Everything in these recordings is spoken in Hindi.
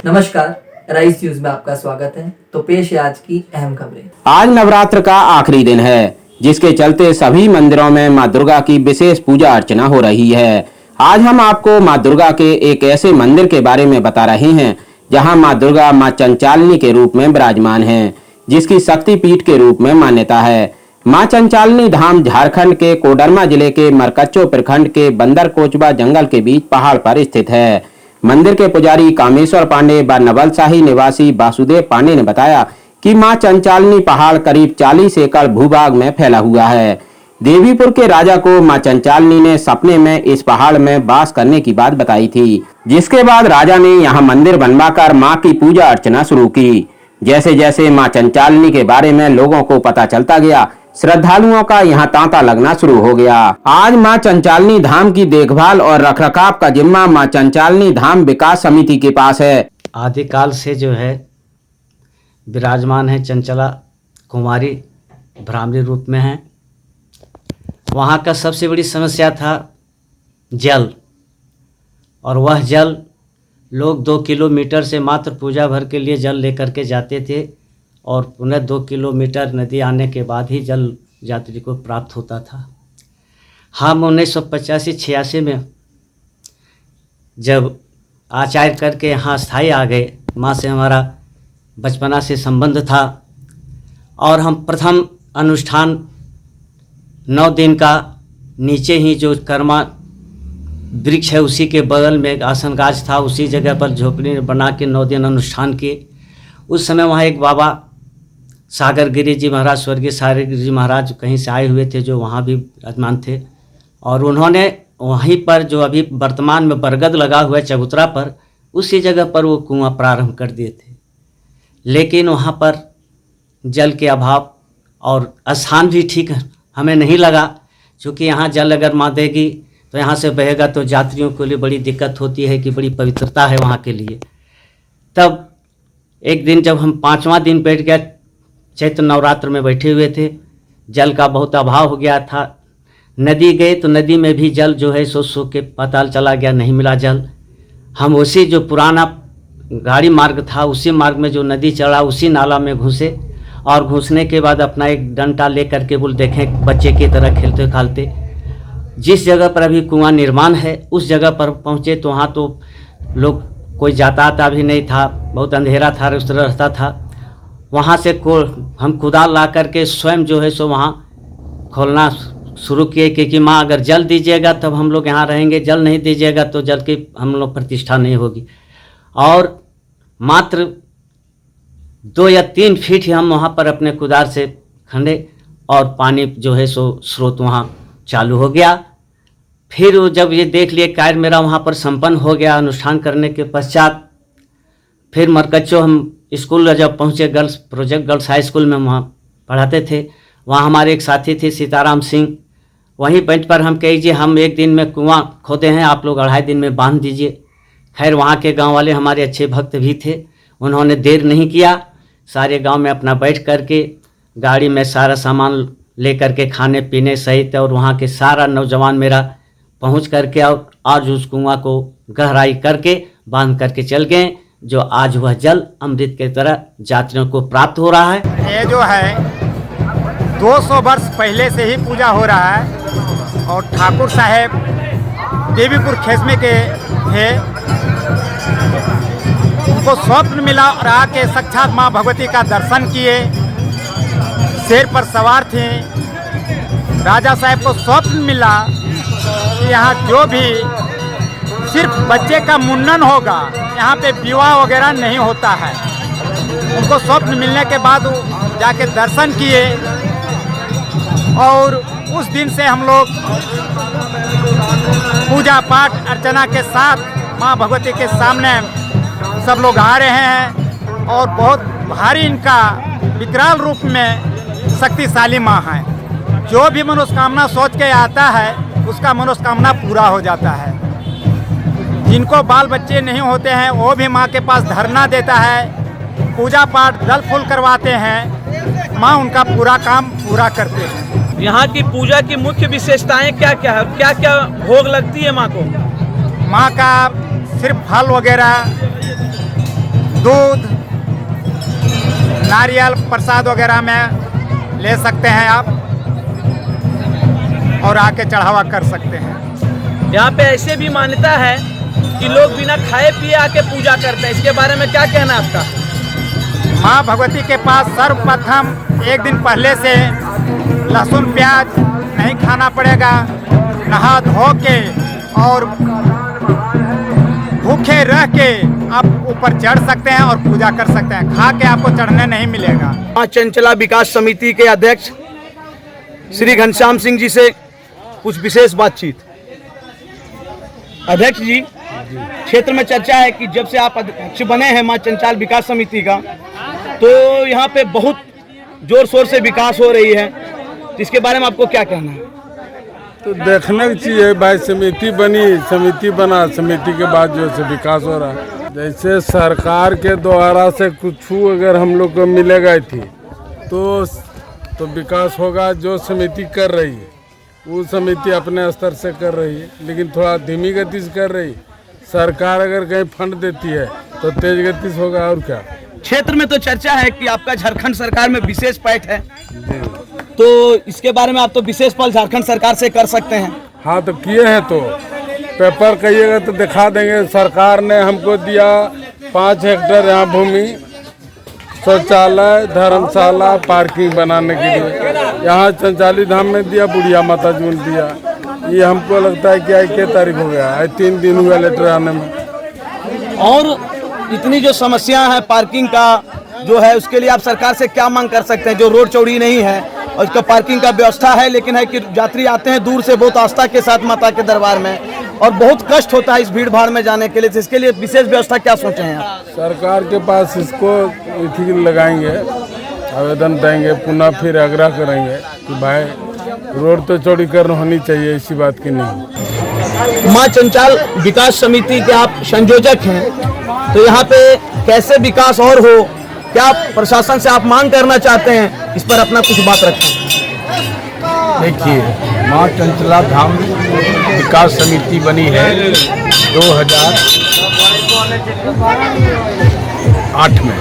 नमस्कार, राइस न्यूज में आपका स्वागत है। तो पेश है आज की अहम खबरें। आज नवरात्र का आखिरी दिन है, जिसके चलते सभी मंदिरों में मां दुर्गा की विशेष पूजा अर्चना हो रही है। आज हम आपको मां दुर्गा के एक ऐसे मंदिर के बारे में बता रहे हैं जहां मां दुर्गा मां चंचालिनी के रूप में विराजमान हैं, जिसकी शक्तिपीठ के रूप में मान्यता है। मां चंचालिनी धाम झारखंड के कोडरमा जिले के मरकच्चो प्रखंड के बंदर कोचबा जंगल के बीच पहाड़ पर स्थित है। मंदिर के पुजारी कामेश्वर पांडे व नवलशाही निवासी वासुदेव पांडे ने बताया कि मां चंचालिनी पहाड़ करीब 40 एकड़ भूभाग में फैला हुआ है। देवीपुर के राजा को मां चंचालिनी ने सपने में इस पहाड़ में वास करने की बात बताई थी, जिसके बाद राजा ने यहां मंदिर बनवाकर मां की पूजा अर्चना शुरू की। जैसे जैसे मां चंचालिनी के बारे में लोगों को पता चलता गया, श्रद्धालुओं का यहां तांता लगना शुरू हो गया। आज मां चंचालिनी धाम की देखभाल और रखरखाव का जिम्मा मां चंचालिनी धाम विकास समिति के पास है। आदिकाल से जो है विराजमान है चंचला कुमारी, ब्राह्मणी रूप में है। वहाँ का सबसे बड़ी समस्या था जल, और वह जल लोग 2 किलोमीटर से मात्र पूजा भर के लिए जल लेकर के जाते थे, और पुनः 2 किलोमीटर नदी आने के बाद ही जल यात्री को प्राप्त होता था। हम 1985-86 में जब आचार्य करके यहाँ स्थायी आ गए, माँ से हमारा बचपना से संबंध था, और हम प्रथम अनुष्ठान 9 दिन का नीचे ही जो कर्मा वृक्ष है उसी के बगल में एक आसन गाछ था, उसी जगह पर झोपड़ी बना के 9 दिन अनुष्ठान किए। उस समय वहाँ एक बाबा सागर गिरी जी महाराज, स्वर्गीय सागर गिरी जी महाराज कहीं से आए हुए थे, जो वहाँ भी विराजमान थे, और उन्होंने वहीं पर जो अभी वर्तमान में बरगद लगा हुआ है चबूतरा पर, उसी जगह पर वो कुआं प्रारंभ कर दिए थे। लेकिन वहाँ पर जल के अभाव और स्थान भी ठीक हमें नहीं लगा, क्योंकि यहाँ जल अगर माँ देगी तो यहाँ से बहेगा तो यात्रियों के लिए बड़ी दिक्कत होती है कि बड़ी पवित्रता है वहाँ के लिए। तब एक दिन जब हम 5वां दिन बैठ गया, चैत्र नवरात्र में बैठे हुए थे, जल का बहुत अभाव हो गया था। नदी गए तो नदी में भी जल जो है सो के पाताल चला गया, नहीं मिला जल। हम उसी जो पुराना गाड़ी मार्ग था उसी मार्ग में जो नदी चला उसी नाला में घुसे, और घुसने के बाद अपना एक डंटा ले करके बोल देखें बच्चे की तरह खेलते खालते जिस जगह पर अभी कुआं निर्माण है उस जगह पर पहुँचे, तो वहाँ तो लोग कोई जाता भी नहीं था, बहुत अंधेरा था, उस तरह रहता था। वहाँ से हम कुदाल ला करके स्वयं जो है सो वहाँ खोलना शुरू किए कि माँ अगर जल दीजिएगा तब हम लोग यहाँ रहेंगे, जल नहीं दीजिएगा तो जल की हम लोग प्रतिष्ठा नहीं होगी। और मात्र 2 या 3 फीट ही हम वहाँ पर अपने कुदाल से खंडे, और पानी जो है सो स्रोत वहाँ चालू हो गया। फिर जब ये देख लिए कार्य मेरा वहाँ पर संपन्न हो गया अनुष्ठान करने के पश्चात, फिर मरकच्चो हम स्कूल जब पहुँचे, girls project girls high school में वहाँ पढ़ाते थे, वहाँ हमारे एक साथी थे सीताराम सिंह। वहीं बेंच पर हम कहिए हम 1 दिन में कुआं खोदे हैं, आप लोग 2.5 दिन में बांध दीजिए। खैर वहाँ के गांव वाले हमारे अच्छे भक्त भी थे, उन्होंने देर नहीं किया, सारे गांव में अपना बैठ करके गाड़ी में सारा सामान ले करके खाने पीने सहित, और वहाँ के सारा नौजवान मेरा पहुँच करके और आज उस कुआं को गहराई करके बांध करके चल गए, जो आज वह जल अमृत की तरह यात्रियों को प्राप्त हो रहा है। ये जो है 200 वर्ष पहले से ही पूजा हो रहा है, और ठाकुर साहेब देवीपुर खेसमे के थे, उनको स्वप्न मिला और आके साक्षात माँ भगवती का दर्शन किए, शेर पर सवार थे। राजा साहब को स्वप्न मिला कि यहाँ जो भी सिर्फ बच्चे का मुंडन होगा, यहाँ पे विवाह वगैरह नहीं होता है। उनको स्वप्न मिलने के बाद जाके दर्शन किए, और उस दिन से हम लोग पूजा पाठ अर्चना के साथ माँ भगवती के सामने सब लोग आ रहे हैं, और बहुत भारी इनका विकराल रूप में शक्तिशाली माँ है। जो भी मनोकामना सोच के आता है उसका मनोकामना पूरा हो जाता है। जिनको बाल बच्चे नहीं होते हैं वो भी माँ के पास धरना देता है, पूजा पाठ दल फूल करवाते हैं, माँ उनका पूरा काम पूरा करते हैं। यहाँ की पूजा की मुख्य विशेषताएं क्या क्या है, क्या क्या भोग लगती है माँ को? माँ का सिर्फ फल वगैरह दूध, नारियल प्रसाद वगैरह में ले सकते हैं आप और आके चढ़ावा कर सकते हैं। यहाँ पे ऐसे भी मान्यता है कि लोग बिना खाए पिए आके पूजा करते हैं, इसके बारे में क्या कहना है आपका? माँ भगवती के पास सर्वप्रथम एक दिन पहले से लहसुन प्याज नहीं खाना पड़ेगा, नहा धो के और भूखे रह के आप ऊपर चढ़ सकते हैं और पूजा कर सकते हैं, खा के आपको चढ़ने नहीं मिलेगा। मां चंचला विकास समिति के अध्यक्ष श्री घनश्याम सिंह जी से कुछ विशेष बातचीत। अध्यक्ष जी, क्षेत्र में चर्चा है कि जब से आप अध्यक्ष बने हैं मां चंचल विकास समिति का, तो यहाँ पे बहुत जोर शोर से विकास हो रही है, तो इसके बारे में आपको क्या कहना है? तो देखने की चीज़ है भाई, समिति बनी, समिति बना, समिति के बाद जो है विकास हो रहा है। जैसे सरकार के द्वारा से कुछ अगर हम लोग को मिलेगा थी तो विकास होगा। जो समिति कर रही है वो समिति अपने स्तर से कर रही है, लेकिन थोड़ा धीमी गति से कर रही। सरकार अगर कहीं फंड देती है तो तेज गति से होगा। और क्या, क्षेत्र में तो चर्चा है कि आपका झारखंड सरकार में विशेष पैठ है, तो इसके बारे में आप तो विशेष पहल झारखंड सरकार से कर सकते हैं। हाँ तो किए हैं, तो पेपर कहिएगा तो दिखा देंगे। सरकार ने हमको दिया 5 हेक्टेयर यहाँ भूमि, शौचालय, धर्मशाला, पार्किंग बनाने के लिए। यहाँ चंचाली धाम में दिया, बुढ़िया माता जी ने दिया। ये हमको लगता है कि 1 तारीख हो गया है, 3 दिन हुआ लेटर आने में। और इतनी जो समस्या है पार्किंग का जो है, उसके लिए आप सरकार से क्या मांग कर सकते हैं? जो रोड चौड़ी नहीं है और इसका पार्किंग का व्यवस्था है, लेकिन है कि यात्री आते हैं दूर से बहुत आस्था के साथ माता के दरबार में, और बहुत कष्ट होता है इस भीड़ भाड़ में जाने के लिए, तो इसके लिए विशेष व्यवस्था क्या सोचे हैं आप? सरकार के पास इसको इथी लगाएंगे, आवेदन देंगे, पुनः फिर आग्रह करेंगे कि भाई रोड तो चौड़ीकरण होनी चाहिए, इसी बात की नहीं। मां चंचल विकास समिति के आप संयोजक हैं, तो यहाँ पे कैसे विकास और हो, क्या प्रशासन से आप मांग करना चाहते हैं? इस पर अपना कुछ बात रखें। देखिए, मां चंचला धाम विकास समिति बनी है 2008 में।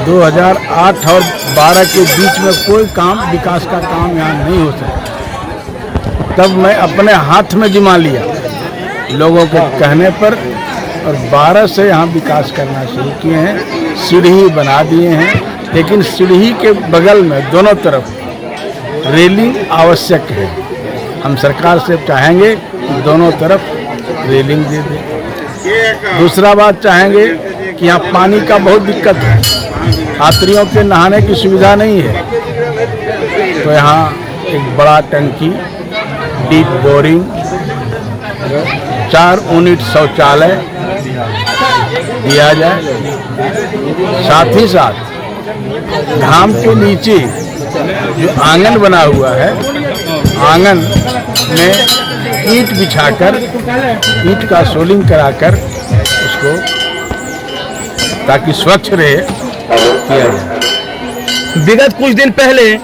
2008 और 12 के बीच में कोई काम, विकास का काम यहाँ नहीं हो सका। तब मैं अपने हाथ में जिम्मा लिया लोगों के कहने पर, और 12 से यहाँ विकास करना शुरू किए हैं। सीढ़ी बना दिए हैं, लेकिन सीढ़ी के बगल में दोनों तरफ रेलिंग आवश्यक है। हम सरकार से चाहेंगे कि दोनों तरफ रेलिंग दे दें। दूसरा बात चाहेंगे कि यहाँ पानी का बहुत दिक्कत है, यात्रियों के नहाने की सुविधा नहीं है, तो यहाँ एक बड़ा टंकी, डीप बोरिंग, 4 यूनिट शौचालय दिया जाए। साथ ही साथ धाम के नीचे जो आंगन बना हुआ है, आंगन में ईंट बिछाकर, ईंट का सोलिंग कराकर उसको, ताकि स्वच्छ रहे, किया जाए। विगत कुछ दिन पहले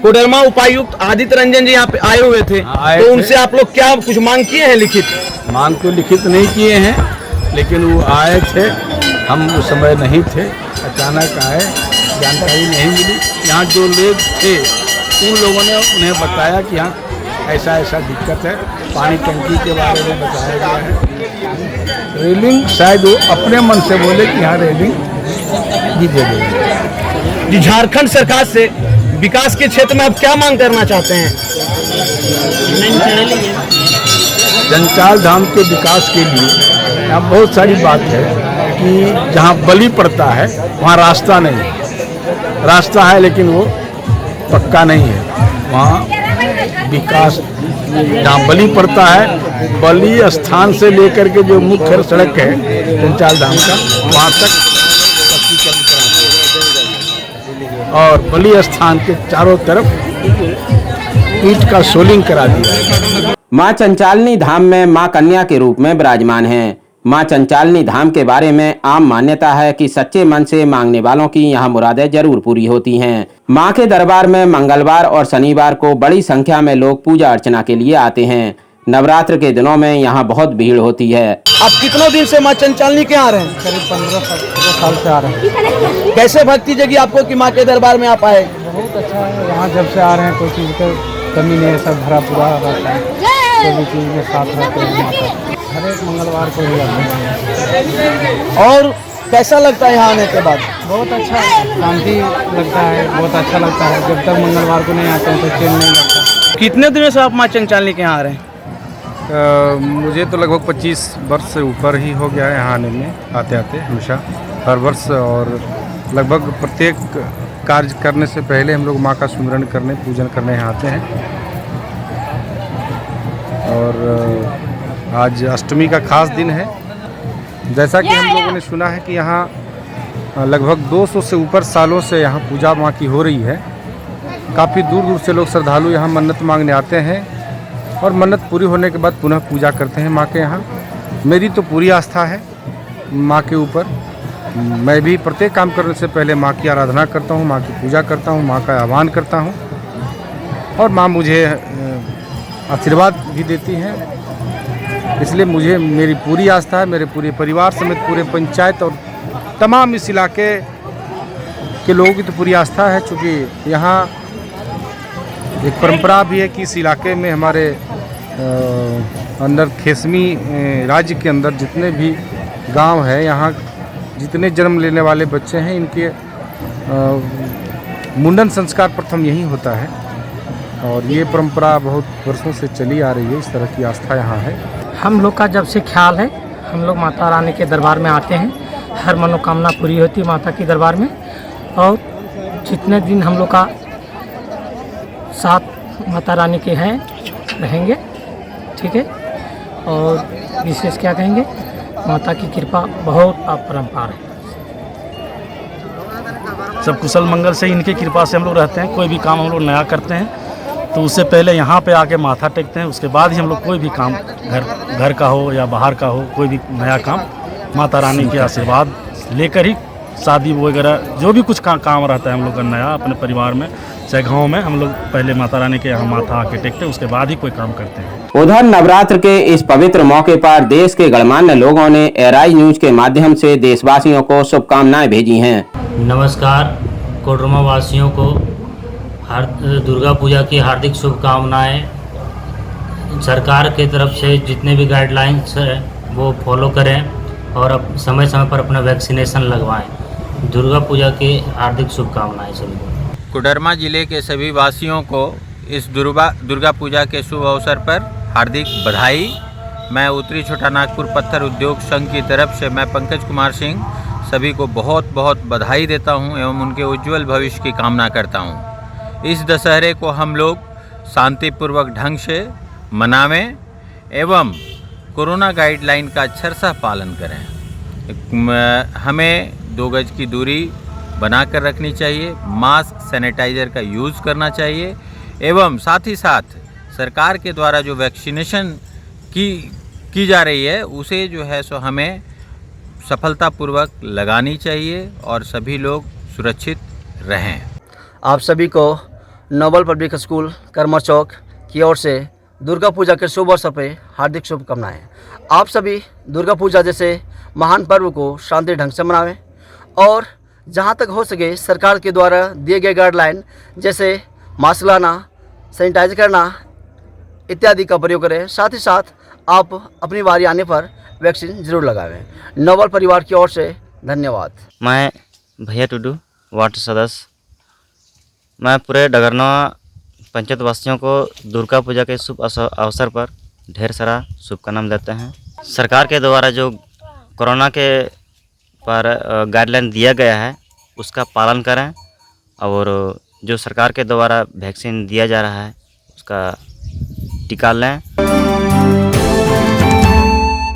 कोडरमा उपायुक्त आदित्य रंजन जी यहाँ पे आए हुए थे, तो उनसे आप लोग क्या कुछ मांग किए हैं? लिखित मांग तो लिखित नहीं किए हैं, लेकिन वो आए थे, हम उस समय नहीं थे, अचानक आए, जानकारी नहीं मिली। यहाँ जो लोग थे उन लोगों ने उन्हें बताया कि यहाँ ऐसा ऐसा दिक्कत है, पानी टंकी के बारे में बताया गया है। रेलिंग शायद वो अपने मन से बोले कि यहाँ रेलिंग भी दे देंगे। जी, झारखंड सरकार से विकास के क्षेत्र में आप क्या मांग करना चाहते हैं? चंचल धाम के विकास के लिए यहाँ बहुत सारी बात है कि जहाँ बलि पड़ता है वहाँ रास्ता नहीं है, रास्ता है लेकिन वो पक्का नहीं है। वहाँ विकास जहाँ बलि पड़ता है, बलि स्थान से लेकर के जो मुख्य सड़क है चंचल धाम का, वहाँ तक पक्कीकरण करा, और बलि स्थान के चारों तरफ ईंट का सोलिंग करा दिया। मां चंचालनी धाम में मां कन्या के रूप में विराजमान हैं। मां चंचालनी धाम के बारे में आम मान्यता है कि सच्चे मन से मांगने वालों की यहां मुरादें जरूर पूरी होती हैं। मां के दरबार में मंगलवार और शनिवार को बड़ी संख्या में लोग पूजा अर्चना के लिए आते हैं। नवरात्र के दिनों में यहाँ बहुत भीड़ होती है। आप कितनों दिन से माँ चंचलनी के आ रहे हैं? करीब 15 साल से आ रहे हैं। कैसे भक्ति जगी आपको कि माँ के दरबार में आप आए? बहुत अच्छा है, यहाँ जब से आ रहे हैं कोई चीज़ का कमी नहीं है, सब भरा पूरा रहता है, कोई भी चीज़ में साथ रहते हैं। हर एक मंगलवार को ही आते हैं। और कैसा लगता है यहाँ आने के बाद? बहुत अच्छा शांति लगता है, बहुत अच्छा लगता है। जब तक मंगलवार को नहीं आते हैं तो चैन नहीं लगता। कितने दिनों से आप माँ चंचलनी के यहाँ आ रहे हैं? मुझे तो लगभग 25 वर्ष से ऊपर ही हो गया है यहाँ आने में, आते आते हमेशा हर वर्ष। और लगभग प्रत्येक कार्य करने से पहले हम लोग माँ का सुमिरन करने, पूजन करने यहाँ आते हैं। और आज अष्टमी का खास दिन है। जैसा कि हम लोगों ने सुना है कि यहाँ लगभग 200 से ऊपर सालों से यहाँ पूजा माँ की हो रही है। काफ़ी दूर दूर से लोग श्रद्धालु यहाँ मन्नत मांगने आते हैं और मन्नत पूरी होने के बाद पुनः पूजा करते हैं माँ के यहाँ। मेरी तो पूरी आस्था है माँ के ऊपर। मैं भी प्रत्येक काम करने से पहले माँ की आराधना करता हूँ, माँ की पूजा करता हूँ, माँ का आह्वान करता हूँ और माँ मुझे आशीर्वाद भी देती हैं। इसलिए मुझे मेरी पूरी आस्था है, मेरे पूरे परिवार समेत पूरे पंचायत और तमाम इस इलाके के लोगों की तो पूरी आस्था है। चूँकि यहाँ एक परंपरा भी है कि इस इलाके में हमारे अंदर खेसमी राज्य के अंदर जितने भी गांव है, यहाँ जितने जन्म लेने वाले बच्चे हैं, इनके मुंडन संस्कार प्रथम यही होता है। और ये परंपरा बहुत वर्षों से चली आ रही है। इस तरह की आस्था यहाँ है। हम लोग का जब से ख्याल है, हम लोग माता रानी के दरबार में आते हैं। हर मनोकामना पूरी होती है माता के दरबार में। और जितने दिन हम लोग का साथ माता रानी के हैं रहेंगे, ठीक है। और विशेष क्या कहेंगे, माता की कृपा बहुत अपरंपार है। सब कुशल मंगल से इनकी कृपा से हम लोग रहते हैं। कोई भी काम हम लोग नया करते हैं तो उससे पहले यहाँ पे आके माथा टेकते हैं, उसके बाद ही हम लोग कोई भी काम घर का हो या बाहर का हो, कोई भी नया काम माता रानी के आशीर्वाद लेकर ही, शादी वगैरह जो भी कुछ काम रहता है हम लोग का नया अपने परिवार में चाहे गाँव में, हम लोग पहले माता रानी के यहाँ माथा आके टेकते हैं, उसके बाद ही कोई काम करते हैं। उधर नवरात्र के इस पवित्र मौके पर देश के गणमान्य लोगों ने एराई न्यूज के माध्यम से देशवासियों को शुभकामनाएं भेजी हैं। नमस्कार, कोडरमा वासियों को दुर्गा पूजा की हार्दिक शुभकामनाएं। सरकार के तरफ से जितने भी गाइडलाइंस हैं वो फॉलो करें और समय समय पर अपना वैक्सीनेशन लगवाएं। दुर्गा पूजा की हार्दिक शुभकामनाएं सभी को। कोडरमा जिले के सभी वासियों को इस दुर्गा पूजा के शुभ अवसर पर हार्दिक बधाई। मैं उत्तरी छोटा नागपुर पत्थर उद्योग संघ की तरफ से मैं पंकज कुमार सिंह सभी को बहुत बहुत बधाई देता हूं एवं उनके उज्जवल भविष्य की कामना करता हूं। इस दशहरे को हम लोग शांतिपूर्वक ढंग से मनावें एवं कोरोना गाइडलाइन का अक्षरशः पालन करें। हमें 2 गज की दूरी बनाकर रखनी चाहिए, मास्क सैनिटाइज़र का यूज़ करना चाहिए एवं साथ ही साथ सरकार के द्वारा जो वैक्सीनेशन की जा रही है उसे जो है सो हमें सफलतापूर्वक लगानी चाहिए और सभी लोग सुरक्षित रहें। आप सभी को नोबल पब्लिक स्कूल करमर चौक की ओर से दुर्गा पूजा के शुभ अवसर पर हार्दिक शुभकामनाएं। आप सभी दुर्गा पूजा जैसे महान पर्व को शांति ढंग से मनावें और जहां तक हो सके सरकार के द्वारा दिए गए गाइडलाइन जैसे मास्क लाना, सैनिटाइज करना इत्यादि का प्रयोग करें। साथ ही साथ आप अपनी बारी आने पर वैक्सीन जरूर लगावें। नोबल परिवार की ओर से धन्यवाद। मैं भैया टुडू, वार्ड सदस्य। मैं पूरे डगरना पंचायत वासियों को दुर्गा पूजा के शुभ अवसर पर ढेर सारा शुभकामनाएं देते हैं। सरकार के द्वारा जो कोरोना के पर गाइडलाइन दिया गया है उसका पालन करें और जो सरकार के द्वारा वैक्सीन दिया जा रहा है उसका टीका लें।